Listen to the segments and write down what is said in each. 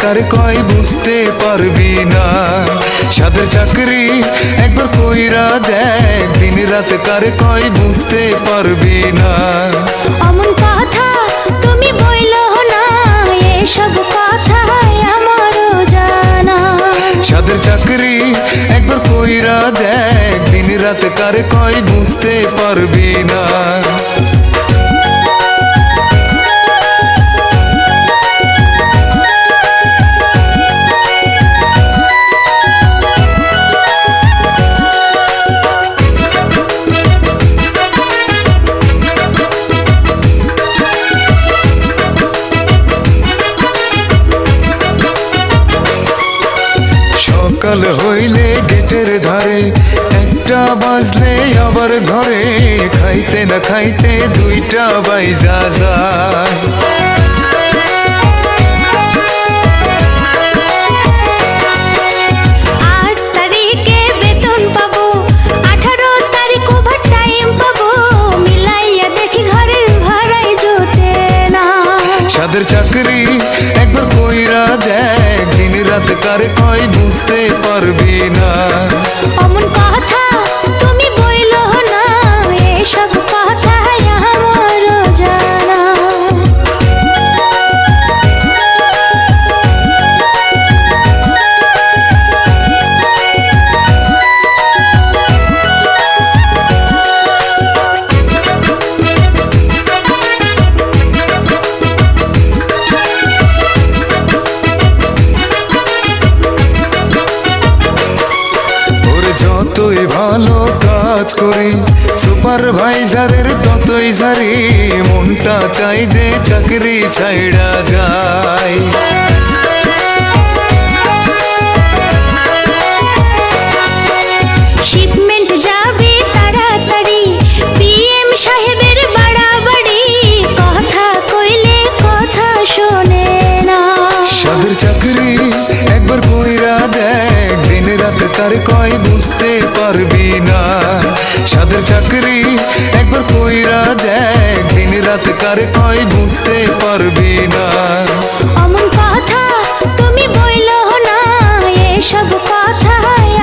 কার কয় বুঝতে পারবি না। সাদের চাকরি একবার কইরা দেখ, দিন রাত কার কয় বুঝতে পারবি না। অমন কথা তুমি বইলো না, এসব কথা আমারও জানা। সাদের চাকরি একবার কইরা দেখ, দিন রাত কার কয় বুঝতে পারবি না। সকাল হইলে গেটের ধারে, একটা বাজলে আবার ঘরে, খাইতে না খাইতে দুইটা বাইজা যায়। 8 তারিখে বেতন পাবো, 18 তারিখ ওভার টাইম পাবো, মিলাইয়া দেখি ঘরের ভাড়াই জোটে না। সাদের চাকরি একবার কইরা দেখ, দিন রাত কার কয় বুঝতে পারবি না। অমন কথা তুমি বইলো না, এসব কথা আমারও জানা। ওর যতই ভালো কাজ করি, সুপারভাইজারের ততই ঝারি, মনটা চাই যে চাকরি ছাইড়া যায়। শিপমেন্ট যাবে তাড়াতাড়ি, পিএম সাহেবের বাড়াবাড়ি, কথা কইলে কথা শোনে না। সাদের চাকরি একবার কইরা দেখ, দিন রাত কার কয় বুঝতে পারবি না। সাদের চাকরি একবার কইরা দেখ, দিন রাত কার কয় বুঝতে পারবি না। অমন কথা তুমি বইলো না, এসব কথা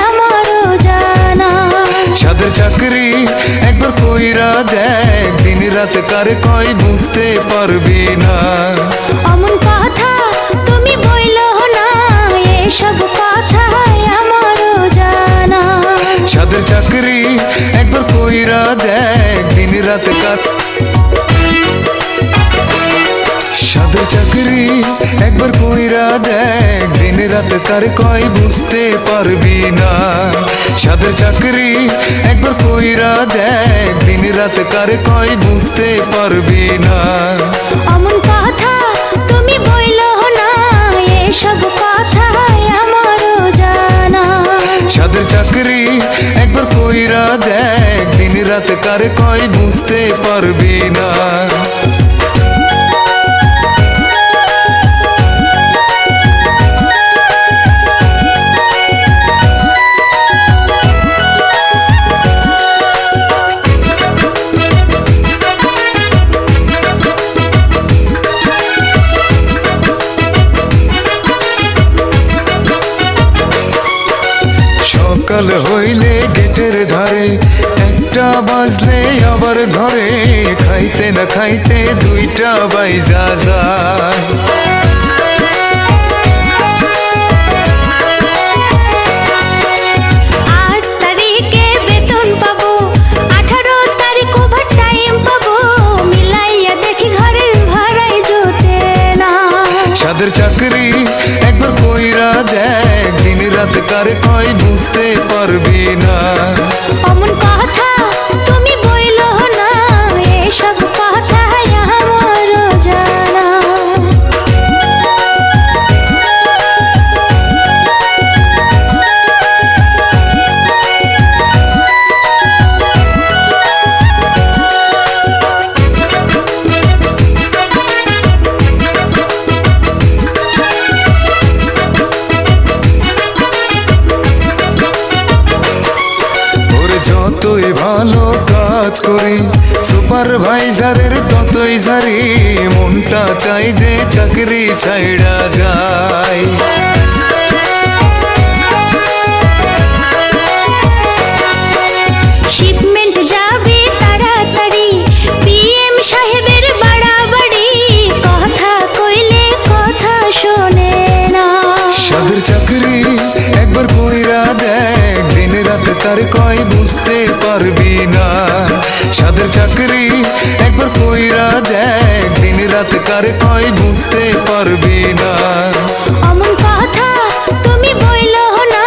আমারও জানা। সাদের চাকরি একবার কইরা দেখ, দিন রাত কার কয় বুঝতে পারবি না। অমন কথা তুমি বইলো না, এসব কথা আমারও জানা। সাদের চাকরি একবার কইরা দেখ, দিন রাত কার সাদের চাকরি একবার কইরা দেখ, দিন রাত কার কয় বুঝতে পারবি না। সাদের চাকরি একবার কইরা দেখ, দিন রাত কার কয় বুঝতে পারবি না। অমন কথা তুমি বইলো না, এসব কথা আমারও জানা। সাদের চাকরি একবার কইরা দেখ, দিন রাত কার কয় বুঝতে পারবি না। সকাল হইলে গেটের ধারে, একটা বাজলে আবার ঘরে, খাইতে না খাইতে দুইটা বাইজা যায়। 8 তারিখে বেতন পাবো, 18 তারিখ ওভার টাইম পাবো, মিলাইয়া দেখি ঘরের ভাড়াই জোটে না। সাদের চাকরি একবার কইরা দেখ, দিন রাত কার কয় বুঝতে পারবি না। অমন কথা তুমি বইলো না, এসব কথা আমারও জানা। কাজ করি, সুপারভাইজারের ততই ঝারি, মনটা চাই যে চাকরি ছাইড়া যায়। শিপমেন্ট যাবে তাড়াতাড়ি, পিএম সাহেবের বাড়াবাড়ি, কথা কইলে কথা শোনে না। সাদের চাকরি একবার কইরা দেখ, দিন রাত তার কয় বুঝতে পারবি না। সাদের চাকরি একবার কইরা দেখ, দিন রাত কার কয় বুঝতে পারবি না। অমন কথা তুমি বইলো না,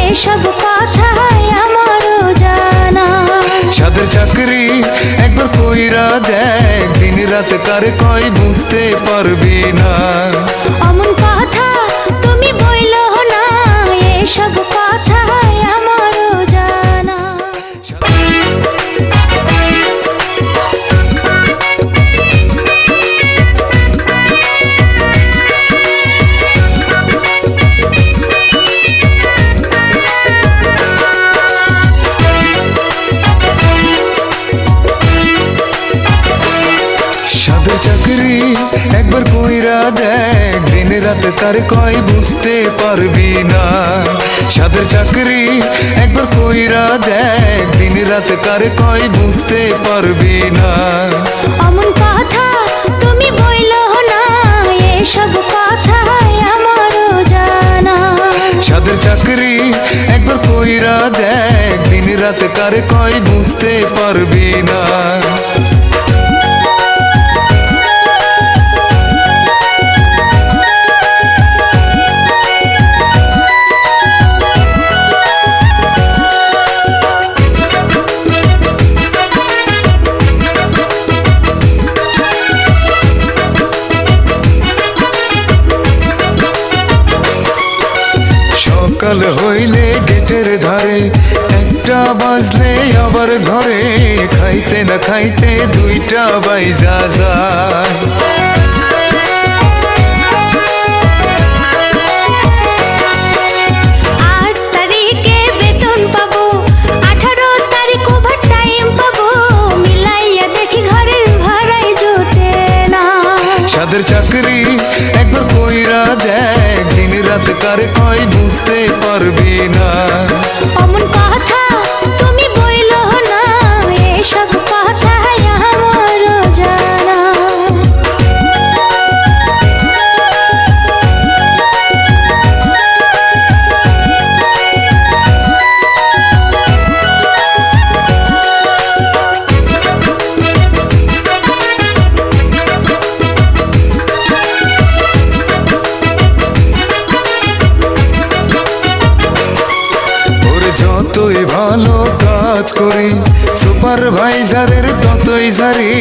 এসব কথা আমারও জানা। সাদের চাকরি একবার কইরা দেখ, দিন রাত কার কয় বুঝতে পারবি না। অমন কথা তুমি বইলো না, এসব কথা আমারও জানা। সাদের চাকরি একবার কইরা দেখ, দিন রাত তার কয় বুঝতে পারবি না। সাদের চাকরি একবার কইরা দেখ, দিন রাত কার কয় বুঝতে পারবি না। অমন কথা তুমি বইলো না, এসব কথা আমারও জানা। সাদের চাকরি একবার কইরা দেখ, দিন রাত কার কয় বুঝতে পারবি না। সকাল হইলে গেটের ধারে, একটা বাজলে আবার ঘরে, খাইতে না খাইতে দুইটা বাইজা যায়। 8 তারিখে বেতন পাবো, 18 তারিখ ওভার টাইম পাবো, মিলাইয়া দেখি ঘরের ভাড়াই জোটে না। সাদের চাকরি একবার কইরা দেখ, দিন রাত কার কয় বুঝতে পারবি না। অমন কথা তুমি বইলো না, এসব কথা আমারও জানা। ওরে যতই ভালো কাজ করি, সুপারভাইজারের ততই ঝারি,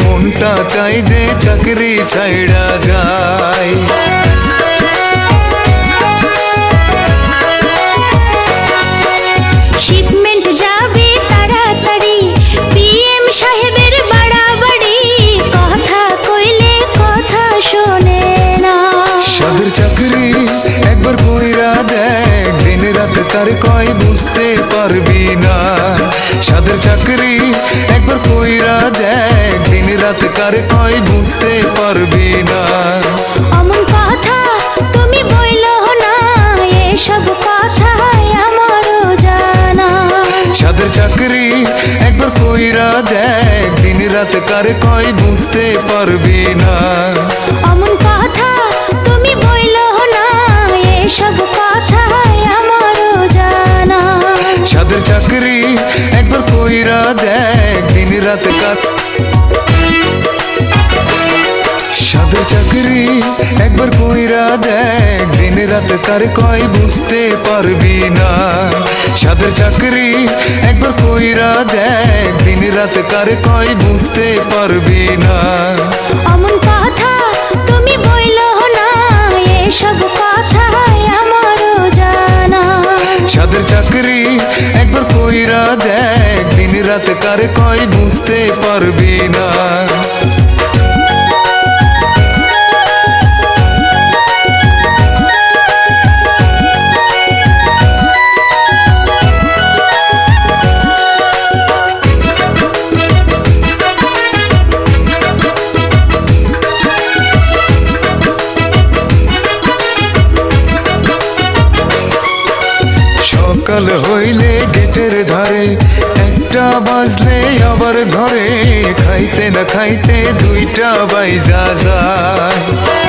মনটা চাই যে চাকরি ছাইড়া যায়। শিপমেন্ট যাবে তাড়াতাড়ি, পিএম সাহেবের বাড়াবাড়ি, কথা কইলে কথা শোনে না। সাদের চাকরি একবার কইরা দেখ, দিন রাত তার কয় বুঝতে পারবি না। সাদের চাকরি একবার কইরা দেখ, দিন রাত কার কয় বুঝতে পারবি না। অমন কথা তুমি বইলো না, এসব কথা আমারও জানা। সাদের চাকরি একবার কইরা দেখ, দিন রাত কার কয় বুঝতে পারবি না। অমন কথা তুমি বইলো না, এসব কথা আমারও জানা। সাদের চাকরি একবার কইরা দেখ, দিন রাত কার। সাদের চাকরি একবার কইরা দেখ, দিন রাত কার কয় বুঝতে পারবি না। সাদের চাকরি একবার কইরা দেখ, দিন রাত কার কয় বুঝতে পারবি না। অমন কথা তুমি বইলো না, এসব কথা আমারও জানা। সাদের চাকরি একবার কইরা দেখ, দিন রাত কার কয় বুঝতে পারবি না। সকাল হইলে গেটের ধারে একটা বাজলে আবার ঘরে খাইতে না খাইতে দুইটা বাইজা যায়